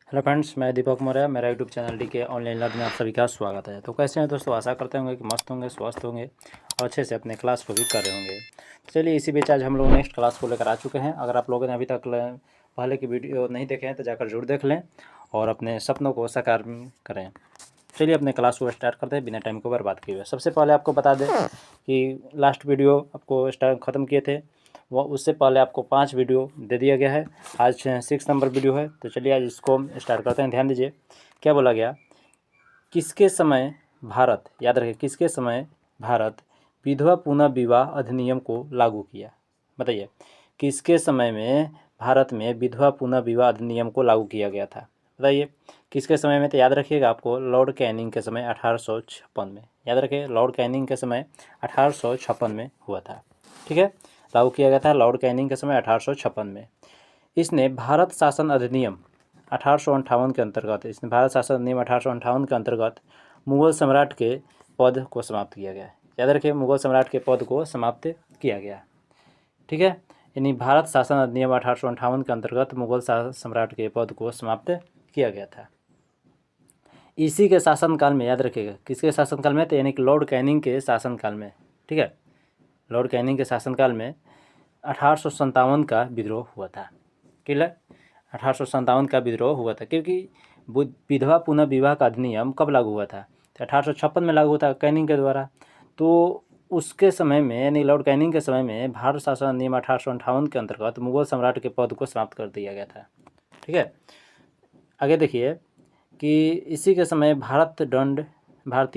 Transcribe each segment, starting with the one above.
Hello friends, मैं दीपक मौर्य। मेरा YouTube channel DK online learning में आप सभी का स्वागत है। तो कैसे हैं दोस्तों? आशा करते होंगे कि मस्त होंगे, स्वस्थ होंगे और अच्छे से अपने क्लास को भी कर रहे होंगे। चलिए, इसी बीच आज हम लोग नेक्स्ट क्लास को लेकर आ चुके हैं। अगर आप लोगों ने अभी तक पहले की वीडियो नहीं देखे हैं तो जाकर जरूर देख लें और अपने सपनों को साकार करें। चलिए अपने क्लास को स्टार्ट करते हैं बिना टाइम को बर्बाद किए हुए। सबसे पहले आपको बता दें कि लास्ट वीडियो आपको ख़त्म किए थे, वो उससे पहले आपको 5 वीडियो दे दिया गया है। आज 6 नंबर वीडियो है। तो चलिए आज इसको हम स्टार्ट करते हैं। ध्यान दीजिए क्या बोला गया। किसके समय भारत, याद रखिए, किसके समय भारत विधवा पुनः विवाह अधिनियम को लागू किया? बताइए, किसके समय में भारत में विधवा पुनः विवाह अधिनियम को लागू किया गया था? बताइए किसके समय में? तो याद रखिएगा आपको लॉर्ड कैनिंग के समय 1856 में। याद रखिए लॉर्ड कैनिंग के समय 1856 में हुआ था। ठीक है, लागू किया गया था लॉर्ड कैनिंग के समय 1856 में। इसने भारत शासन अधिनियम 1858 के अंतर्गत, भारत शासन अधिनियम 1858 के अंतर्गत मुगल सम्राट के पद को समाप्त किया गया। याद रखिए, मुगल सम्राट के पद को समाप्त किया गया। ठीक है, यानी भारत शासन अधिनियम 1858 के अंतर्गत मुगल सम्राट के पद को समाप्त किया गया था। इसी के शासनकाल में, याद रखिएगा किसके शासनकाल में? तो यानी कि लॉर्ड कैनिंग के शासनकाल में। ठीक है, लॉर्ड कैनिंग के शासनकाल में 1857 का विद्रोह हुआ था। क्लियर? 1857 का विद्रोह हुआ था, क्योंकि विधवा पुनः विवाह का अधिनियम कब लागू हुआ था? तो 1856 में लागू हुआ था कैनिंग के द्वारा। तो उसके समय में, यानी लॉर्ड कैनिंग के समय में, भारत शासन अधिनियम 1858 के अंतर्गत मुगल सम्राट के पद को समाप्त कर दिया गया था। ठीक है, आगे देखिए कि इसी के समय भारतीय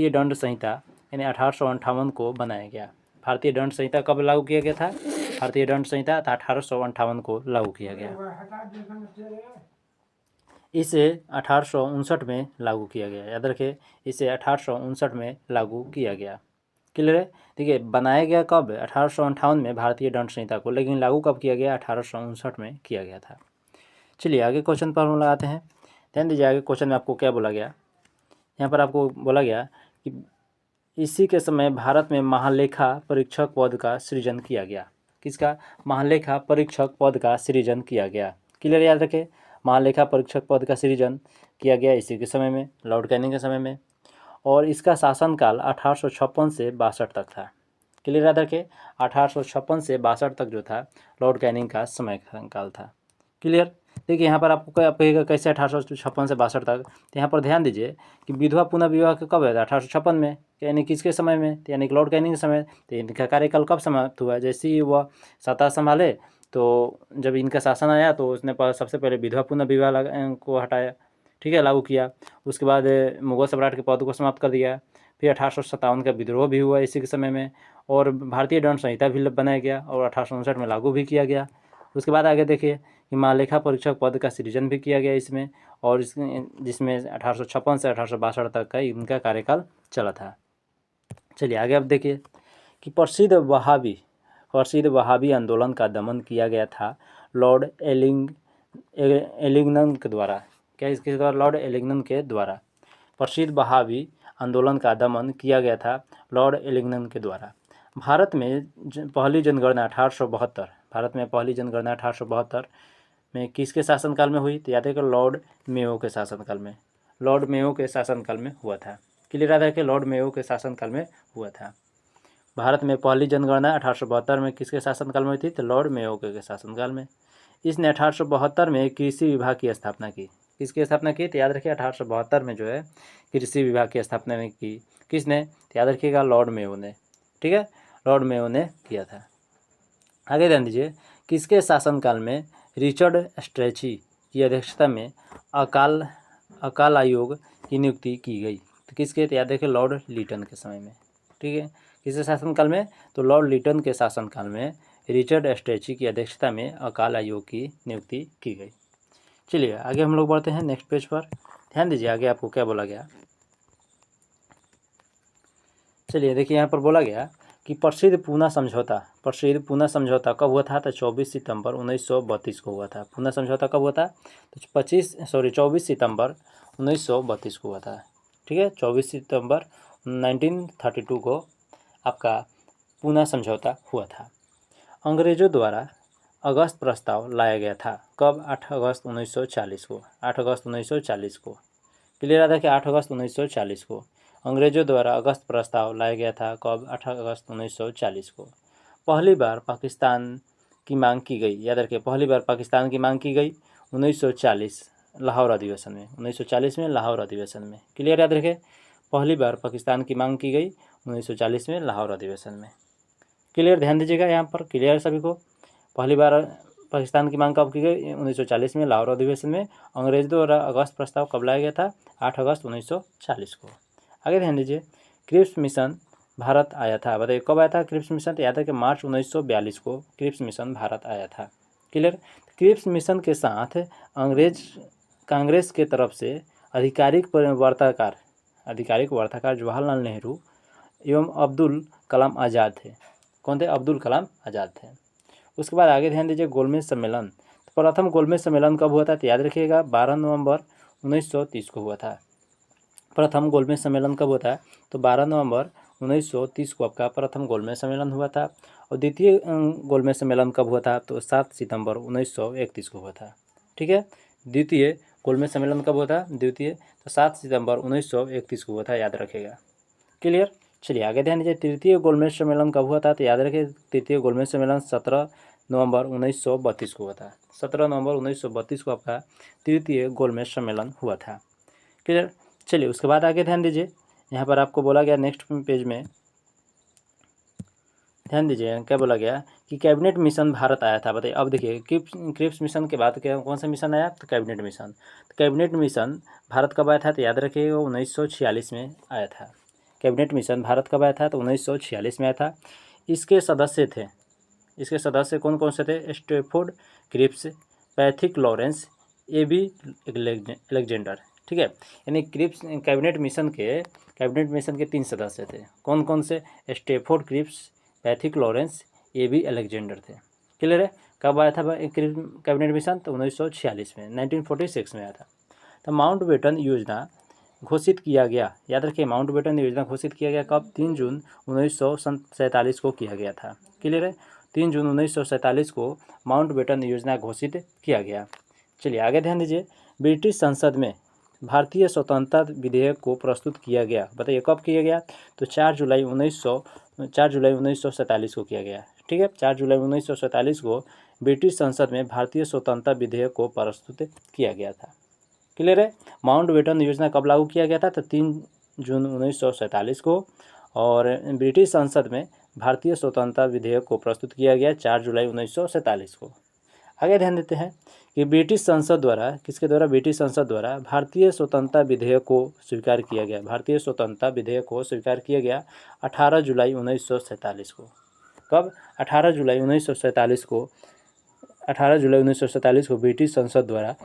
दंड संहिता यानी 1858 को बनाया गया। भारतीय दंड संहिता कब लागू किया गया था? भारतीय दंड संहिता 1858 को लागू किया गया। इसे 1859 में लागू किया गया। याद रखिए, इसे 1859 में लागू किया गया। क्लियर है? देखिए, बनाया गया कब? 1858 में भारतीय दंड संहिता को, लेकिन लागू कब किया गया? 1859 में किया गया था। चलिए आगे क्वेश्चन पर हम लगाते हैं। ध्यान दीजिए, आगे क्वेश्चन में आपको क्या बोला गया। यहाँ पर आपको बोला गया कि इसी के समय भारत में महालेखा परीक्षक पद का सृजन किया गया। किसका? महालेखा परीक्षक पद का सृजन किया गया। क्लियर? याद रखें, महालेखा परीक्षक पद का सृजन किया गया इसी के समय में, लॉर्ड कैनिंग के समय में। और इसका शासनकाल 1856 से 62 तक था। क्लियर? याद रखें, 1856 से 62 तक जो था लॉर्ड कैनिंग का समय काल था। क्लियर? देखिए यहाँ पर आपको कहेगा कैसे 1856 से 62 तक। तो यहाँ पर ध्यान दीजिए कि विधवा पुनः विवाह कब है? 1856 में, यानी किसके समय में? तो यानी कि लॉर्ड कैनिंग के समय। तो इनका कार्यकाल कब समाप्त हुआ? जैसे ही वह सत्ता संभाले, तो जब इनका शासन आया तो उसने सबसे पहले विधवा पुनः विवाह को हटाया। ठीक है, लागू किया। उसके बाद मुगल सम्राट के पद को समाप्त कर दिया। फिर 1857 का विद्रोह भी हुआ इसी के समय में, और भारतीय दंड संहिता भी बनाया गया और 1859 में लागू भी किया गया। उसके बाद आगे देखिए कि महालेखा परीक्षक पद का सृजन भी किया गया इसमें, और जिसमें 1856 से 1862 तक का इनका कार्यकाल चला था। चलिए आगे अब देखिए कि प्रसिद्ध वहाबी आंदोलन का दमन किया गया था लॉर्ड एलिंगटन के द्वारा। क्या इसके द्वारा? लॉर्ड एलिंगटन के द्वारा प्रसिद्ध वहाबी आंदोलन का दमन किया गया था लॉर्ड एलिंगटन के द्वारा। भारत में पहली जनगणना 1872, भारत में पहली जनगणना 1872 में किसके शासनकाल में हुई? तो याद है कि लॉर्ड मेयो के शासनकाल में, लॉर्ड मेयो के शासनकाल में हुआ था। क्लियर? याद है कि लॉर्ड मेयो के शासनकाल में हुआ था। भारत में पहली जनगणना 1872 में किसके शासनकाल में हुई थी? तो लॉर्ड मेयो के शासनकाल में। इसने 1872 में कृषि विभाग की स्थापना की। किसकी स्थापना की? तो याद रखिए 1872 में जो है कृषि विभाग की स्थापना में की। किसने? तो याद रखिएगा लॉर्ड मेयो ने। ठीक है, लॉर्ड मेयो ने किया था। आगे ध्यान दीजिए, किसके शासनकाल में रिचर्ड स्ट्रेची की अध्यक्षता में अकाल आयोग की नियुक्ति की गई? तो किसके? तो याद रखिए लॉर्ड लिटन के समय में। ठीक है, किसके शासनकाल में? तो लॉर्ड लिटन के शासनकाल में रिचर्ड स्ट्रेची की अध्यक्षता में अकाल आयोग की नियुक्ति की गई। चलिए आगे हम लोग बढ़ते हैं नेक्स्ट पेज पर। ध्यान दीजिए आगे आपको क्या बोला गया। चलिए देखिए, यहाँ पर बोला गया कि प्रसिद्ध पूना समझौता कब हुआ था? तो 24 सितंबर 1932 को हुआ था। पूना समझौता कब हुआ था? तो 24 सितंबर 1932 को हुआ था। ठीक है, 24 सितंबर 1932 को आपका पूना समझौता हुआ था। अंग्रेजों द्वारा अगस्त प्रस्ताव लाया गया था। कब? 8 अगस्त 1940 को। 8 अगस्त 1940 को। क्लियर आता है कि 8 अगस्त 1940 को अंग्रेजों द्वारा अगस्त प्रस्ताव लाया गया था। कब? 8 अगस्त 1940 को। पहली बार पाकिस्तान की मांग की गई, याद रखिए, पहली बार पाकिस्तान की मांग की गई 1940 लाहौर अधिवेशन में। 1940 में लाहौर अधिवेशन में। क्लियर याद रखें, पहली बार पाकिस्तान की मांग की गई 1940 में लाहौर अधिवेशन में। क्लियर, ध्यान दीजिएगा यहाँ पर। क्लियर सभी को? पहली बार पाकिस्तान की मांग कब की गई? 1940 में लाहौर अधिवेशन में। अंग्रेजों द्वारा अगस्त प्रस्ताव कब लाया गया था? 8 अगस्त 1940 को। आगे ध्यान दीजिए, क्रिप्स मिशन भारत आया था। बताइए कब आया था क्रिप्स मिशन? तो याद है कि मार्च 1942 को क्रिप्स मिशन भारत आया था। क्लियर। क्रिप्स मिशन के साथ कांग्रेस के तरफ से आधिकारिक वार्ताकार जवाहरलाल नेहरू एवं अब्दुल कलाम आज़ाद थे। कौन थे? अब्दुल कलाम आज़ाद थे। उसके बाद आगे ध्यान दीजिए, गोलमेज सम्मेलन। तो प्रथम गोलमेज सम्मेलन कब हुआ था? तो याद रखिएगा 12 नवंबर 1930 को हुआ था। प्रथम गोलमेज सम्मेलन कब होता है? तो 12 नवंबर 1930 को आपका प्रथम गोलमेज सम्मेलन हुआ था। और द्वितीय गोलमेज सम्मेलन कब हुआ था? तो 7 सितंबर 1931 को हुआ था। ठीक है, द्वितीय गोलमेज सम्मेलन कब हुआ था? तो 7 सितंबर 1931 को हुआ था, याद रखेगा। क्लियर। चलिए आगे ध्यान दीजिए, तृतीय गोलमेज सम्मेलन कब हुआ था? तो याद रखिए, तृतीय गोलमेज सम्मेलन 17 नवंबर 1932 को हुआ था। 17 नवंबर 1932 को आपका तृतीय गोलमेज सम्मेलन हुआ था। क्लियर। चलिए उसके बाद आगे ध्यान दीजिए, यहाँ पर आपको बोला गया नेक्स्ट पेज में ध्यान दीजिए क्या बोला गया कि कैबिनेट मिशन भारत आया था। बताइए अब देखिए, क्रिप्स मिशन के बाद क्या कौन सा मिशन आया? तो कैबिनेट मिशन। तो कैबिनेट मिशन भारत कब आया था? तो याद रखिए 1946 में आया था। कैबिनेट मिशन भारत कब आया था? तो 1946 में आया था। इसके सदस्य कौन कौन से थे? Stafford Cripps, Pethick Lawrence, AB Alexander. ठीक है, यानी क्रिप्स कैबिनेट मिशन के 3 सदस्य थे। कौन कौन से? Stafford Cripps, Pethick Lawrence, AB Alexander थे। क्लियर है? कब आया था कैबिनेट मिशन? तो 1946 में, 1946 में आया था। तो माउंटबेटन योजना घोषित किया गया। याद रखिए, माउंटबेटन योजना घोषित किया गया कब? 3 जून 1947 को किया गया था। क्लियर है? 3 जून 1947 को माउंटबेटन योजना घोषित किया गया। चलिए आगे ध्यान दीजिए, ब्रिटिश संसद में भारतीय स्वतंत्रता विधेयक को प्रस्तुत किया गया। बताइए कब किया गया? तो 4 जुलाई 1947 को किया गया। ठीक है, 4 जुलाई 1947 को ब्रिटिश संसद में भारतीय स्वतंत्रता विधेयक को प्रस्तुत किया गया था। क्लियर है? माउंटबेटन योजना कब लागू किया गया था? तो 3 जून 1947 को। और ब्रिटिश संसद में भारतीय स्वतंत्रता विधेयक को प्रस्तुत किया गया 4 जुलाई 1947 को। आगे ध्यान देते हैं कि ब्रिटिश संसद द्वारा, किसके द्वारा? ब्रिटिश संसद द्वारा भारतीय स्वतंत्रता विधेयक को स्वीकार किया गया। भारतीय स्वतंत्रता विधेयक को स्वीकार किया गया 18 जुलाई 1947 को। कब? 18 जुलाई 1947 को। 18 जुलाई 1947 को ब्रिटिश संसद द्वारा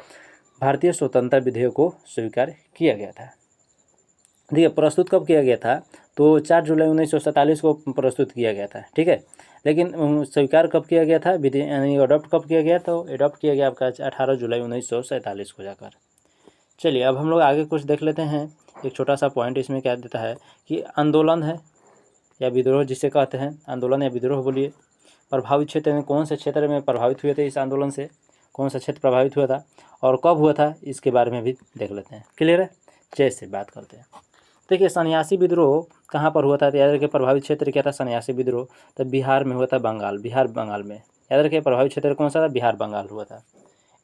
भारतीय स्वतंत्रता विधेयक को स्वीकार किया गया था। देखिए प्रस्तुत कब किया गया था? तो 4 जुलाई 1947 को प्रस्तुत किया गया था। ठीक है, लेकिन स्वीकार कब किया गया था? यानी अडॉप्ट कब किया गया? तो अडॉप्ट किया गया आपका 18 जुलाई 1947 को जाकर। चलिए अब हम लोग आगे कुछ देख लेते हैं। एक छोटा सा पॉइंट इसमें क्या देता है कि आंदोलन है या विद्रोह जिसे कहते हैं, आंदोलन या विद्रोह बोलिए, प्रभावित क्षेत्र में कौन से क्षेत्र में प्रभावित हुए थे इस आंदोलन से? कौन सा क्षेत्र प्रभावित हुआ था और कब हुआ था, इसके बारे में भी देख लेते हैं। क्लियर है? जैसे बात करते हैं, देखिए सन्यासी विद्रोह कहाँ पर हुआ था? तो याद रखिए प्रभावित क्षेत्र क्या था? सन्यासी विद्रोह तो बिहार में हुआ था, बिहार बंगाल में। याद रखिए प्रभावित क्षेत्र कौन सा था? बिहार बंगाल हुआ था।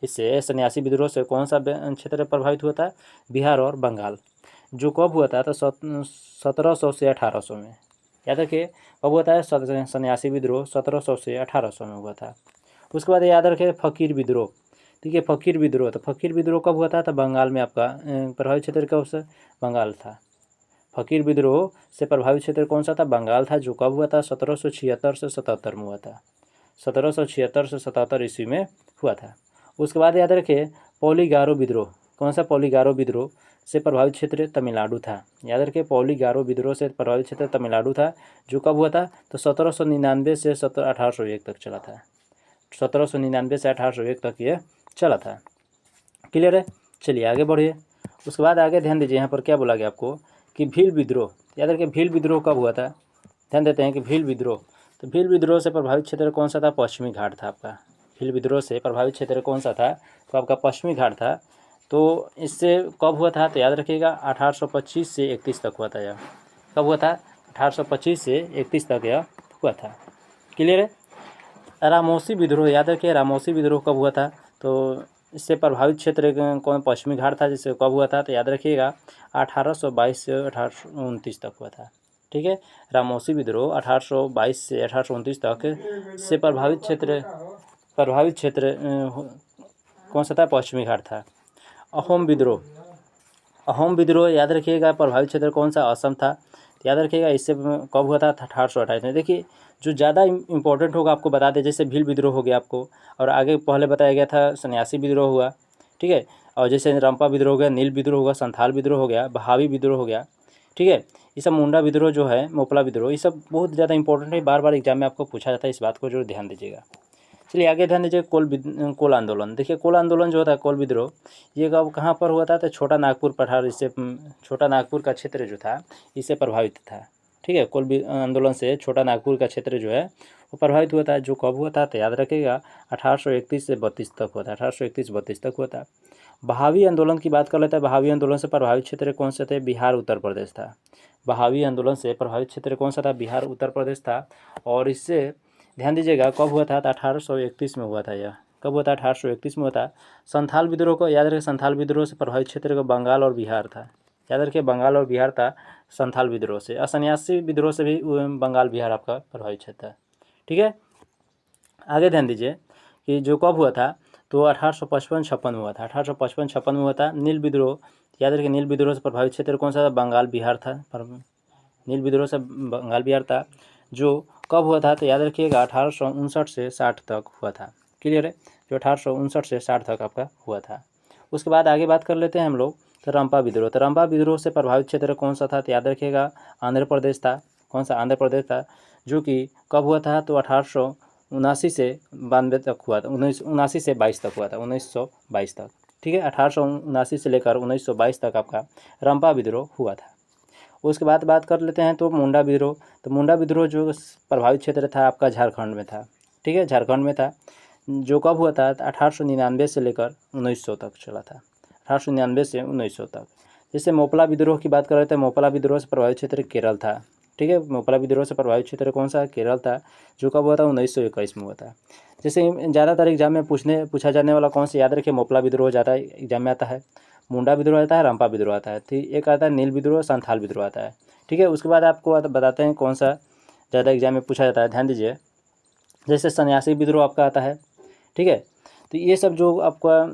इससे सन्यासी विद्रोह से कौन सा क्षेत्र प्रभावित हुआ था? बिहार और बंगाल। जो कब हुआ था? तो 1700 से 1800 में। याद रखिए कब हुआ था सन्यासी विद्रोह? 1700 से 1800 में हुआ था। उसके बाद याद रखिए फकीर विद्रोह। ठीक है, फकीर विद्रोह, तो फकीर विद्रोह कब हुआ था? तो बंगाल में आपका प्रभावित क्षेत्र कब से? बंगाल था। फकीर विद्रोह से प्रभावित क्षेत्र कौन सा था? बंगाल था। जो कब हुआ था? 1776 से 77 में हुआ था। 1776 से 77 ईस्वी में हुआ था। उसके बाद याद रखिए पौलीगारो विद्रोह। कौन सा? पौलीगारो विद्रोह से प्रभावित क्षेत्र तमिलनाडु था। याद रखिए पौलीगारो विद्रोह से प्रभावित क्षेत्र तमिलनाडु था। जो कब हुआ था? तो 1799 से 1801 तक चला था। 1799 से 1801 तक ये चला था। क्लियर है? चलिए आगे बढ़िए। उसके बाद आगे ध्यान दीजिए, यहाँ पर क्या बोला गया आपको कि भील विद्रोह। याद रखिए भील विद्रोह कब हुआ था? ध्यान देते हैं कि भील विद्रोह, तो भील विद्रोह से प्रभावित क्षेत्र कौन सा था? पश्चिमी घाट था आपका। भील विद्रोह से प्रभावित क्षेत्र कौन सा था, तो आपका पश्चिमी घाट था। तो इससे कब हुआ था, तो याद रखिएगा 1825 से 31 तक हुआ था यह। कब हुआ था, 1825 से 31 तक यह हुआ था। क्लियर है। रामोसी विद्रोह, याद रखिए रामोसी विद्रोह कब हुआ था, तो इससे प्रभावित क्षेत्र कौन, पश्चिमी घाट था, जिससे कब हुआ था, तो याद रखिएगा 1822 से 1829 तक हुआ था। ठीक है, रामोसी विद्रोह 1822 से 1829 तक से प्रभावित क्षेत्र कौन सा था, पश्चिमी घाट था। अहोम विद्रोह याद रखिएगा प्रभावित क्षेत्र कौन सा, असम था। याद रखिएगा इससे कब हुआ था, 1828 में। देखिए जो ज़्यादा इम्पोर्टेंट होगा आपको बता दें, जैसे भील विद्रोह हो गया आपको, और आगे पहले बताया गया था सन्यासी विद्रोह हुआ, ठीक है, और जैसे रंपा विद्रोह हो गया, नील विद्रोह होगा, संथाल विद्रोह हो गया, बहावी विद्रोह हो गया, ठीक है। ये सब मुंडा विद्रोह जो है, मोपला विद्रोह, ये सब बहुत ज़्यादा इंपॉर्टेंट है, बार बार एग्जाम में आपको पूछा जाता है, इस बात को जरूर ध्यान दीजिएगा। चलिए आगे ध्यान दीजिए, कोल आंदोलन। देखिए कोल आंदोलन जो होता है, कोल विद्रोह, ये कब कहाँ पर हुआ था, तो छोटा नागपुर पठार, इससे छोटा नागपुर का क्षेत्र जो था इससे प्रभावित था। ठीक है, कोल आंदोलन से छोटा नागपुर का क्षेत्र जो है वो प्रभावित हुआ था। जो कब हुआ था, तो याद रखिएगा 1831 से 32 तक हुआ था, 1831-32 तक हुआ था। बहावी आंदोलन की बात कर लेते हैं। बहावी आंदोलन से प्रभावित क्षेत्र कौन से थे, बिहार उत्तर प्रदेश था। बहावी आंदोलन से प्रभावित क्षेत्र कौन सा था, बिहार उत्तर प्रदेश था। और इससे ध्यान दीजिएगा कब हुआ था, तो 1831 में हुआ था यह। कब हुआ था, 1831 में हुआ था। संथाल विद्रोह को याद रखिए, संथाल विद्रोह से प्रभावित क्षेत्र को बंगाल और बिहार था। याद रखिए बंगाल और बिहार था संथाल विद्रोह से। असन्यासी विद्रोह से भी बंगाल बिहार आपका प्रभावित क्षेत्र है। ठीक है, आगे ध्यान दीजिए कि जो कब हुआ था, तो 1855-56 में हुआ था। 1855-56 में हुआ था। नील विद्रोह, याद रखिए नील विद्रोह से प्रभावित क्षेत्र कौन सा था, बंगाल बिहार था। नील विद्रोह से बंगाल बिहार था। जो कब हुआ था, तो याद रखिएगा 1859 से 60 तक हुआ था। क्लियर है, जो 1859 से 60 तक आपका हुआ था। उसके बाद आगे बात कर लेते हैं हम लोग, तो रंपा विद्रोह। तो रंपा विद्रोह से प्रभावित क्षेत्र कौन सा था, तो याद रखिएगा आंध्र प्रदेश था। कौन सा, आंध्र प्रदेश था। जो कि कब हुआ था, तो 1879 से 92 तक हुआ था। 1979 से 22 तक हुआ था, 1922 तक। ठीक है, 1879 से लेकर 1922 तक आपका रंपा विद्रोह हुआ था। उसके बाद बात कर लेते हैं तो मुंडा विद्रोह। तो मुंडा विद्रोह जो प्रभावित क्षेत्र था आपका झारखंड में था। ठीक है, झारखंड में था। जो कब हुआ था, 1899 से लेकर 1900 तक चला था। 1899 से 1900 तक। जैसे मोपला विद्रोह की बात कर रहे थे, मोपला विद्रोह से प्रभावित क्षेत्र केरल था। ठीक है, मोपला विद्रोह से प्रभावित क्षेत्र कौन सा, केरल था। जो कब हुआ था, 1921 में हुआ था। जैसे ज़्यादातर एग्जाम में पूछा जाने वाला कौन सा, याद रखिए मोपला विद्रोह ज़्यादा एग्जाम में आता है, मुंडा विद्रोह आता है, रंपा विद्रोह आता है। ठीक, एक आता है नील विद्रोह, संथाल विद्रोह आता है। ठीक है, उसके बाद आपको बताते हैं कौन सा ज़्यादा एग्जाम में पूछा जाता है। ध्यान दीजिए, जैसे सन्यासी विद्रोह आपका आता है। ठीक है, तो ये सब जो आपका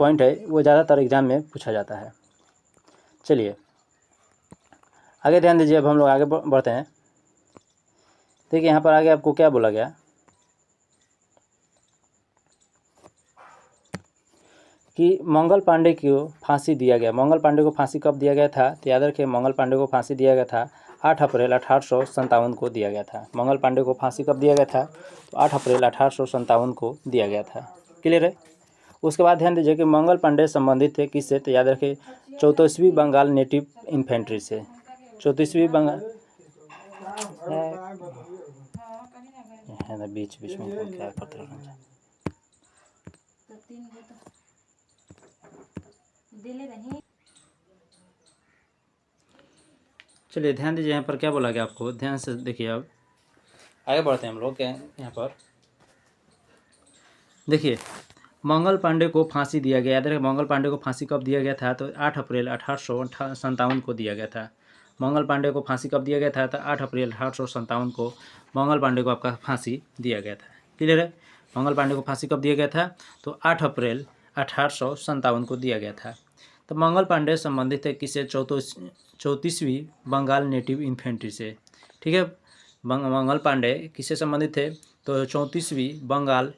पॉइंट है वो ज़्यादातर एग्जाम में पूछा जाता है। चलिए आगे ध्यान दीजिए, अब हम लोग आगे बढ़ते हैं। देखिए यहाँ पर आगे आपको क्या बोला गया कि मंगल पांडे को फांसी दिया गया। मंगल पांडे को फांसी कब दिया गया था, तो याद रखिए मंगल पांडे को फांसी दिया गया था 8 अप्रैल 1857 को दिया गया था। मंगल पांडे को फांसी कब दिया गया था, तो 8 अप्रैल 1857 को दिया गया था। क्लियर है। उसके बाद ध्यान दीजिए कि मंगल पांडे संबंधित थे किससे, तो याद रखिए 34वीं बंगाल नेटिव इन्फेंट्री से। 34वीं बंगाल है ना, बीच बीच में क्या करते रहना। चलिए ध्यान दीजिए, यहाँ पर क्या बोला गया आपको, ध्यान से देखिए। अब आगे बढ़ते हैं हम लोग। क्या यहाँ पर देखिए, मंगल पांडे को फांसी दिया गया। याद रखिए मंगल पांडे को फांसी कब दिया गया था, तो 8 अप्रैल 1857 को दिया गया था। मंगल पांडे को फांसी कब दिया गया था, तो 8 अप्रैल 1857 को मंगल पांडे को आपका फांसी दिया गया था। क्लियर है, मंगल पांडे को फांसी कब दिया गया था, तो 8 अप्रैल 1857 को दिया गया था। तो मंगल पांडे संबंधित है किससे, 34वीं बंगाल नेटिव इन्फेंट्री से। ठीक है, मंगल पांडे किससे संबंधित थे, तो 34वीं बंगाल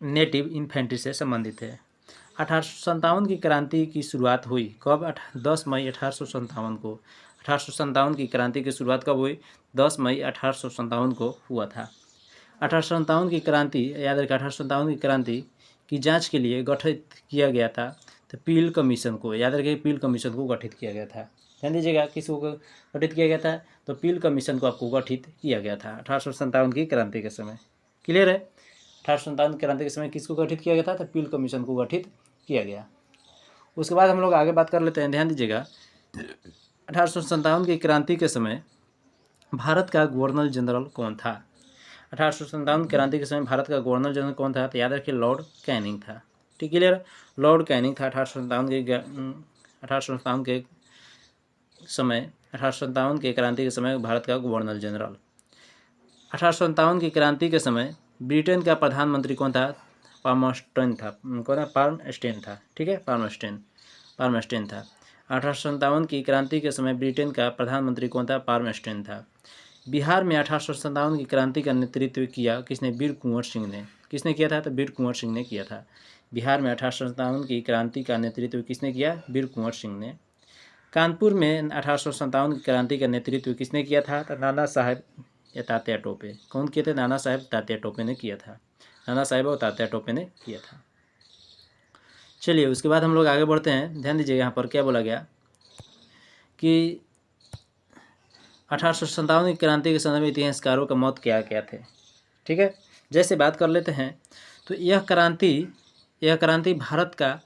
नेटिव इन्फेंट्री से संबंधित है। 1857 की क्रांति की शुरुआत हुई कब, 10 मई 1857 को। 1857 की क्रांति की शुरुआत कब हुई, 10 मई 1857 को हुआ था। 1857 की क्रांति, याद रखिए 1857 की क्रांति की जांच के लिए गठित किया गया था, तो पील कमीशन को। याद रखिए पील कमीशन को गठित किया गया था। ध्यान दीजिएगा किसको गठित किया गया था, तो पील कमीशन को आपको गठित किया गया था 1857 की क्रांति के समय। क्लियर है, 1857 क्रांति के समय किसको गठित किया गया था? तो पील कमीशन को गठित किया गया। उसके बाद हम लोग आगे बात कर लेते हैं, ध्यान दीजिएगा। 1857 की क्रांति के समय भारत का गवर्नर जनरल कौन था? 1857 क्रांति के समय भारत का गवर्नर जनरल कौन था? तो याद रखिए लॉर्ड कैनिंग था। ठीक, क्लियर? लॉर्ड कैनिंग था 1857 के समय, 1857 के क्रांति के समय भारत का गवर्नर जनरल। 1857 की क्रांति के समय ब्रिटेन का प्रधानमंत्री कौन था? पाल्मस्टोन था। कौन था? पाल्मस्टोन था। ठीक है, पाल्मस्टोन था। 1857 की क्रांति के समय ब्रिटेन का प्रधानमंत्री कौन था? पाल्मस्टोन था। बिहार में 1857 की क्रांति का नेतृत्व किया किसने? वीर कुंवर सिंह ने। किसने किया था? तो वीर कुंवर सिंह ने किया था। बिहार में 1857 की क्रांति का नेतृत्व किसने किया? वीर कुंवर सिंह ने। कानपुर में 1857 की क्रांति का नेतृत्व किसने किया था? तो नाना साहेब तात्या टोपे। कौन किए थे? नाना साहेब तात्या टोपे ने किया था। नाना साहेब और तात्या टोपे ने किया था। चलिए उसके बाद हम लोग आगे बढ़ते हैं। ध्यान दीजिए यहाँ पर क्या बोला गया कि 1857 की क्रांति के संदर्भ में इतिहासकारों का मत क्या क्या थे। ठीक है, जैसे बात कर लेते हैं तो यह क्रांति भारत का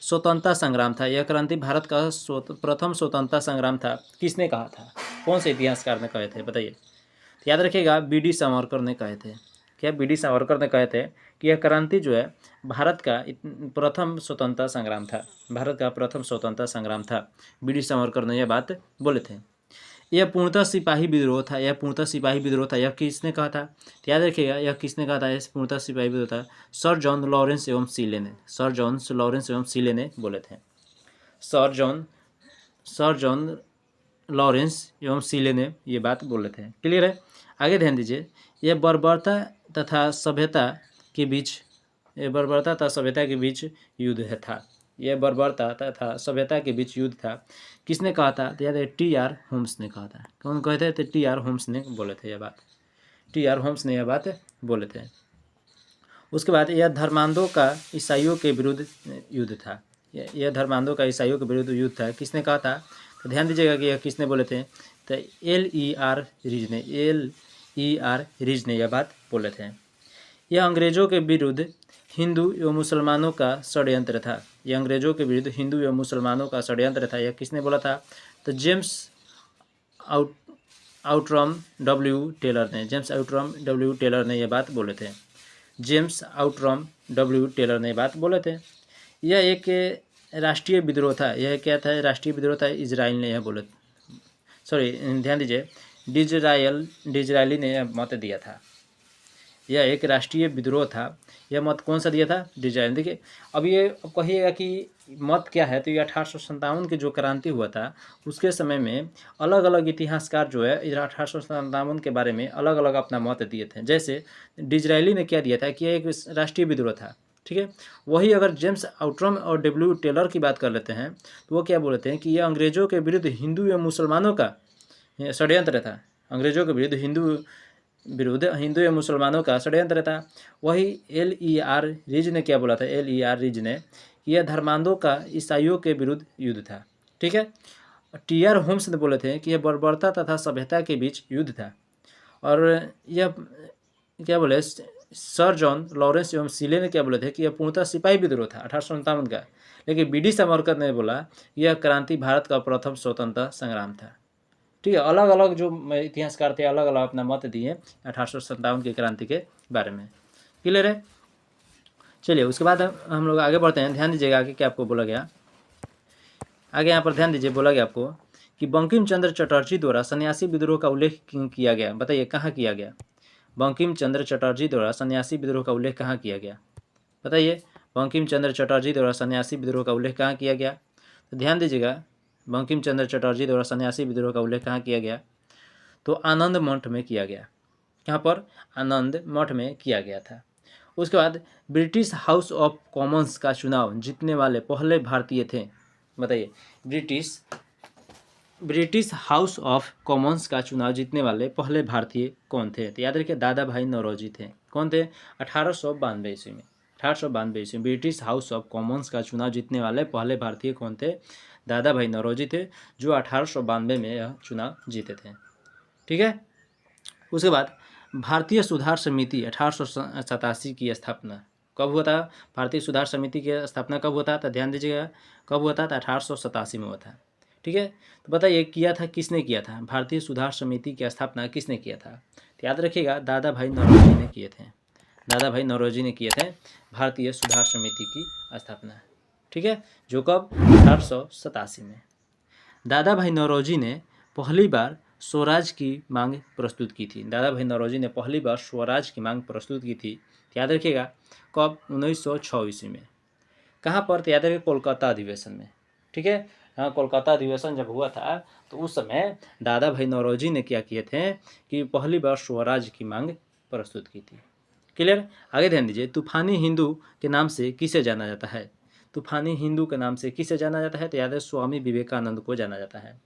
स्वतंत्रता संग्राम था। यह क्रांति भारत का प्रथम स्वतंत्रता संग्राम था। किसने कहा था? कौन से इतिहासकार ने कहे थे? बताइए। याद रखिएगा, बी.डी. सावरकर ने कहे थे। क्या? बी.डी. सावरकर ने कहे थे कि यह क्रांति जो है भारत का प्रथम स्वतंत्रता संग्राम था। भारत का प्रथम स्वतंत्रता संग्राम था। बी.डी. सावरकर ने यह बात बोले थे। यह पूर्णतः सिपाही विद्रोह था। यह पूर्णतः सिपाही विद्रोह था। यह किसने कहा था? तो याद रखिएगा, यह किसने कहा था? यह पूर्णतः सिपाही विद्रोह था। सर जॉन लॉरेंस एवं सीले ने। सर जॉन लॉरेंस एवं सीले ने बोले थे। सर जॉन लॉरेंस एवं सीले ने ये बात बोले थे। क्लियर है? आगे ध्यान दीजिए। यह बर्बरता तथा सभ्यता के बीच युद्ध था। यह बर्बरता तथा सभ्यता के बीच युद्ध था। किसने कहा था? तो याद है टी.आर. होम्स ने कहा था। कौन कहे थे? तो टी.आर. होम्स ने बोले थे यह बात। टी.आर. होम्स ने यह बात बोले थे। उसके बाद यह धर्मांधों का ईसाइयों के विरुद्ध युद्ध था। यह धर्मांधों का ईसाइयों के विरुद्ध युद्ध था। किसने कहा था? तो ध्यान दीजिएगा कि यह किसने बोले थे? तो L.E.R. रीज ने यह बात बोले थे। यह अंग्रेजों के विरुद्ध हिंदू एवं मुसलमानों का षड्यंत्र था। यह अंग्रेजों के विरुद्ध हिंदू एवं मुसलमानों का षड्यंत्र था। यह किसने बोला था? तो जेम्स आउटरम डब्ल्यू टेलर ने यह बात बोले थे। जेम्स आउटरम डब्ल्यू टेलर ने बात बोले थे। यह एक राष्ट्रीय विद्रोह था। यह क्या था? राष्ट्रीय विद्रोह था। इजराइल ने यह बोले, ध्यान दीजिए, डिजरायली ने यह मत दिया था। यह एक राष्ट्रीय विद्रोह था। यह मत कौन सा दिया था? डिजाइन। देखिए, अब ये कहिएगा कि मत क्या है, तो ये 1857 की जो क्रांति हुआ था उसके समय में अलग अलग इतिहासकार जो है 1857 के बारे में अलग अलग अपना मत दिए थे। जैसे डिजरायली ने क्या दिया था कि यह एक राष्ट्रीय विद्रोह था। ठीक है, वही अगर जेम्स आउटरम और डब्ल्यू टेलर की बात कर लेते हैं तो वो क्या बोलते हैं कि यह अंग्रेजों के विरुद्ध हिंदू एवं मुसलमानों का षड्यंत्र था। अंग्रेजों के विरुद्ध हिंदू एवं मुसलमानों का षड्यंत्र था। वही L.E.R. रीज ने क्या बोला था? L.E.R. रीज ने कि यह धर्मांधों का ईसाइयों के विरुद्ध युद्ध था। ठीक है, टी.आर. होम्स ने बोले थे कि यह बर्बरता तथा सभ्यता के बीच युद्ध था। और यह क्या बोले? सर जॉन लॉरेंस एवं सीले ने क्या बोले थे कि यह पूर्णतः सिपाही विद्रोह था 1857 का। लेकिन बी.डी. सावरकर ने बोला यह क्रांति भारत का प्रथम स्वतंत्रता संग्राम था। ठीक है, अलग अलग जो इतिहासकार थे अलग अलग अपना मत दिए 1857 की क्रांति के बारे में। क्लियर है? चलिए उसके बाद हम लोग आगे बढ़ते हैं। ध्यान दीजिएगा आगे क्या आपको बोला गया। आगे यहाँ पर ध्यान दीजिए, बोला गया आपको कि बंकिम चंद्र चटर्जी द्वारा सन्यासी विद्रोह का उल्लेख किया गया। बताइए कहाँ किया गया? बंकिम चंद्र चटर्जी द्वारा सन्यासी विद्रोह का उल्लेख कहाँ किया गया? बताइए, बंकिम चंद्र चटर्जी द्वारा सन्यासी विद्रोह का उल्लेख कहाँ किया गया? तो ध्यान दीजिएगा, बंकिम चंद्र चटर्जी द्वारा सन्यासी विद्रोह का उल्लेख कहाँ किया गया? तो आनंद मठ में किया गया। यहाँ पर आनंद मठ में किया गया था। उसके बाद ब्रिटिश हाउस ऑफ कॉमन्स का चुनाव जीतने वाले पहले भारतीय थे। बताइए, ब्रिटिश हाउस ऑफ कॉमन्स का चुनाव जीतने वाले पहले भारतीय कौन थे? तो याद रखिए दादा भाई नौरोजी थे। कौन थे? 1892 ईस्वी में। 1892 ईस्वी में ब्रिटिश हाउस ऑफ कॉमन्स का चुनाव जीतने वाले पहले भारतीय कौन थे? दादा भाई नौरोजी थे, जो 1892 में यह चुनाव जीते थे। ठीक है, उसके बाद भारतीय सुधार समिति 1887 की स्थापना कब हुआ था? भारतीय सुधार समिति की स्थापना कब हुआ था? तो ध्यान दीजिएगा, कब हुआ था? तो 1887 में हुआ था। ठीक है, तो बताइए किया था, किसने किया था? भारतीय सुधार समिति की स्थापना किसने किया था? तो याद रखिएगा, दादा भाई नौरोजी ने किए थे। दादा भाई नौरोजी ने किए थे भारतीय सुधार समिति की स्थापना। ठीक है, जो कब? 1887 में। दादा भाई नौरोजी ने पहली बार स्वराज की मांग प्रस्तुत की थी। दादा भाई नौरोजी ने पहली बार स्वराज की मांग प्रस्तुत की थी, याद रखिएगा, कब? 1906 ईस्वी में। कहाँ पर? तो याद रखिए, कोलकाता अधिवेशन में। ठीक है, हाँ, कोलकाता अधिवेशन जब हुआ था तो उस समय दादा भाई नौरोजी ने क्या किए थे कि पहली बार स्वराज की मांग प्रस्तुत की थी। क्लियर? आगे ध्यान दीजिए, तूफानी हिंदू के नाम से किसे जाना जाता है? तूफानी हिंदू के नाम से किसे जाना जाता है? तो याद है, स्वामी विवेकानंद को जाना जाता है।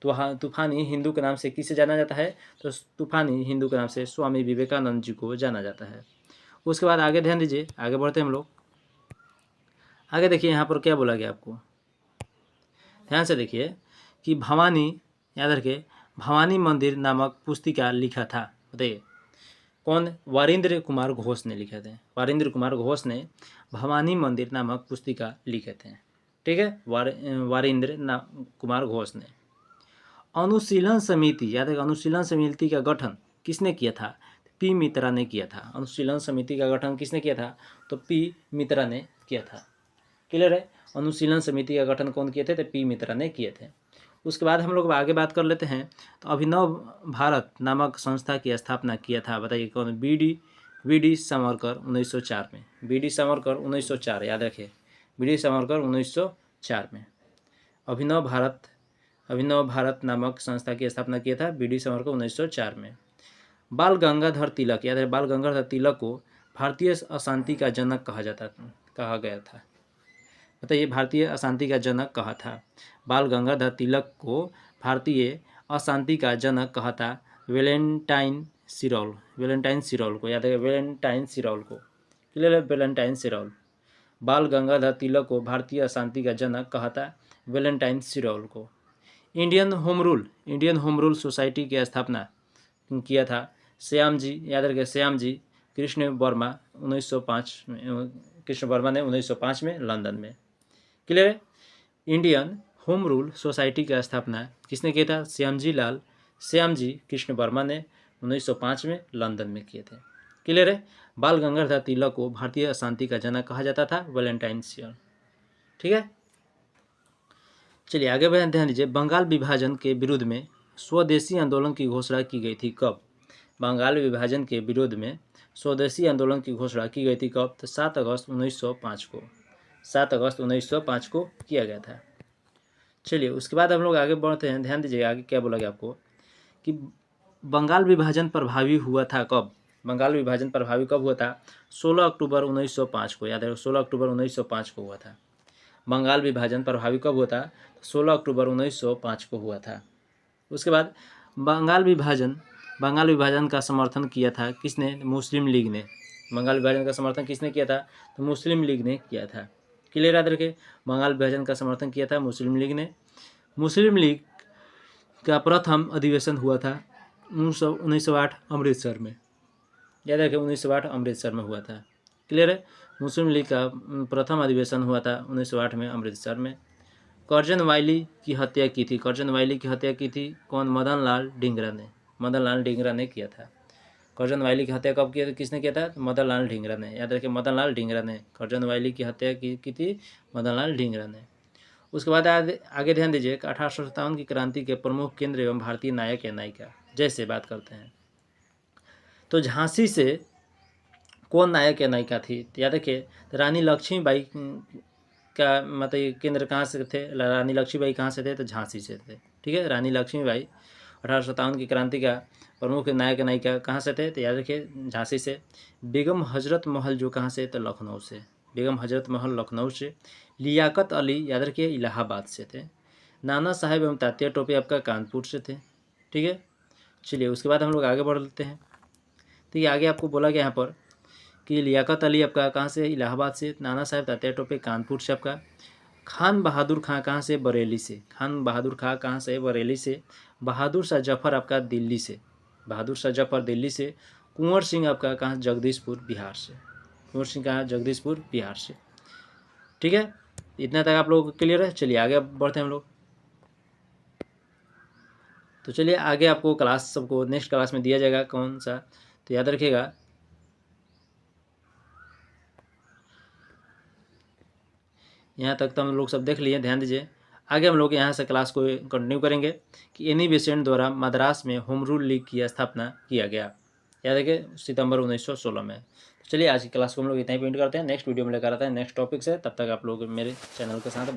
तो हाँ, तूफानी हिंदू के नाम से किसे जाना जाता है? तो तूफानी हिंदू के नाम से स्वामी विवेकानंद जी को जाना जाता है। उसके बाद आगे ध्यान दीजिए, आगे बढ़ते हैं हम लोग। आगे देखिए यहाँ पर क्या बोला गया आपको, ध्यान से देखिए कि भवानी, याद रखिए, भवानी मंदिर नामक पुस्तिका लिखा था। बताइए कौन? वारिंद्र कुमार घोष ने लिखे थे। वारिंद्र कुमार घोष ने भवानी मंदिर नामक पुस्तिका लिखे थे। ठीक है, वारिंद्र कुमार घोष ने। अनुशीलन समिति, याद है, अनुशीलन समिति का गठन किसने किया था? पी मित्रा ने किया था। अनुशीलन समिति का गठन किसने किया था? तो पी मित्रा ने किया था। क्लियर है? अनुशीलन समिति का गठन कौन किए थे? तो पी मित्रा ने किए थे। उसके बाद हम लोग आगे बात कर लेते हैं। तो अभिनव भारत नामक संस्था की स्थापना किया था, बताइए कौन? वी डी सावरकर 1904 में। वी डी सावरकर 1904, याद रखिए, वी डी सावरकर 1904 में अभिनव भारत नामक संस्था की स्थापना किया था वी डी सावरकर 1904 में। बाल गंगाधर तिलक, याद है, बाल गंगाधर तिलक को भारतीय अशांति का जनक कहा गया था। बताइए, भारतीय अशांति का जनक कहा था? बाल गंगाधर तिलक को भारतीय अशांति का जनक कहा था वेलेंटाइन सिरौल को, याद है, वेलेंटाइन सिरौल को। क्लियर है? वेलेंटाइन सिरौल। बाल गंगाधर तिलक को भारतीय अशांति का जनक कहा था वेलेंटाइन सिरौल को। इंडियन होम रूल सोसाइटी की स्थापना किया था श्याम जी, याद रखिए, श्याम जी कृष्ण वर्मा 1905 में, कृष्ण वर्मा ने 1905 में लंदन में। क्लियर है? इंडियन होम रूल सोसाइटी की स्थापना किसने किया था? श्याम जी कृष्ण वर्मा ने 1905 में लंदन में किए थे। क्लियर है? बाल गंगाधर तिलक को भारतीय अशांति का जनक कहा जाता था वेलेंटाइन सिरौल। ठीक है, चलिए आगे बढ़े, ध्यान दीजिए। बंगाल विभाजन के विरुद्ध में स्वदेशी आंदोलन की घोषणा की गई थी, कब? बंगाल विभाजन के विरोध में स्वदेशी आंदोलन की घोषणा की गई थी, कब? तो 7 अगस्त 1905 को। 7 अगस्त 1905 को किया गया था। चलिए उसके बाद हम लोग आगे बढ़ते हैं। ध्यान दीजिए आगे क्या बोला गया आपको कि बंगाल विभाजन प्रभावी हुआ था, कब? बंगाल विभाजन प्रभावी कब हुआ था? 16 अक्टूबर 1905 को। याद है, 16 अक्टूबर 1905 को हुआ था। बंगाल विभाजन प्रभावी कब हुआ था? 16 अक्टूबर 1905 को हुआ था। उसके बाद बंगाल विभाजन का समर्थन किया था किसने? मुस्लिम लीग ने। बंगाल विभाजन का समर्थन किसने किया था? तो मुस्लिम लीग ने किया था। क्लियर याद रखे, बंगाल विभाजन का समर्थन किया था मुस्लिम लीग ने। मुस्लिम लीग का प्रथम अधिवेशन हुआ था 1908 अमृतसर में। याद रखें, 1908 अमृतसर में हुआ था। क्लियर है? मुस्लिम लीग का प्रथम अधिवेशन हुआ था 1908 में अमृतसर में। कर्जन वाइली की हत्या की थी। कर्जन वाइली की हत्या की थी कौन? मदन लाल ढींगरा ने। मदन लाल ढींगरा ने किया था। कर्जन वाइली की हत्या कब किया? किसने किया था? मदन लाल ढींगरा ने। याद रखिए, मदन लाल ढींगरा ने कर्जन वाइली की हत्या की थी, मदन लाल ढींगरा ने। उसके बाद आगे ध्यान दीजिए, 1857 की क्रांति के प्रमुख केंद्र एवं भारतीय नायक या नायिका जैसे बात करते हैं तो झांसी से कौन नायक या नायिका थी? याद रखिए, रानी लक्ष्मीबाई का मतलब केंद्र कहाँ से थे? रानी लक्ष्मीबाई कहाँ से थे? तो झांसी से थे। ठीक है, रानी लक्ष्मीबाई 1857 की क्रांति का प्रमुख नायक नायिका कहाँ से थे? तो याद रखिए, झांसी से। बेगम हजरत महल जो कहाँ से? तो लखनऊ से। बेगम हजरत महल लखनऊ से। लियाकत अली, याद रखिए, इलाहाबाद से थे। नाना साहेब एवं तात्या टोपे आपका कानपुर से थे। ठीक है, चलिए उसके बाद हम लोग आगे बढ़ लेते हैं। तो ये आगे आपको बोला गया यहाँ पर कि लियाकत अली आपका कहाँ से? इलाहाबाद से। नाना साहेब तात्या टोपे कानपुर से आपका। खान बहादुर खां कहाँ से? बरेली से। खान बहादुर खां कहाँ से? बरेली से। बहादुर शाह जफर आपका दिल्ली से। बहादुर शाह जफर दिल्ली से। कुंवर सिंह आपका कहाँ, जगदीशपुर बिहार से। कुंवर सिंह कहाँ, जगदीशपुर बिहार से। ठीक है, इतना तक आप लोगों को क्लियर है। चलिए आगे बढ़ते हैं हम लोग। तो चलिए आगे आपको क्लास सबको नेक्स्ट क्लास में दिया जाएगा कौन सा, तो याद रखिएगा। यहाँ तक तो हम लोग सब देख लिए, ध्यान दीजिए। आगे हम लोग यहाँ से क्लास को कंटिन्यू करेंगे कि एनी बेसेंट द्वारा मद्रास में होम रूल लीग की स्थापना किया गया, याद रखिए सितंबर 1916 में। चलिए आज की क्लास को हम लोग इतना ही पेंट करते हैं। नेक्स्ट वीडियो में लेकर आते हैं नेक्स्ट टॉपिक से। तब तक आप लोग मेरे चैनल के साथ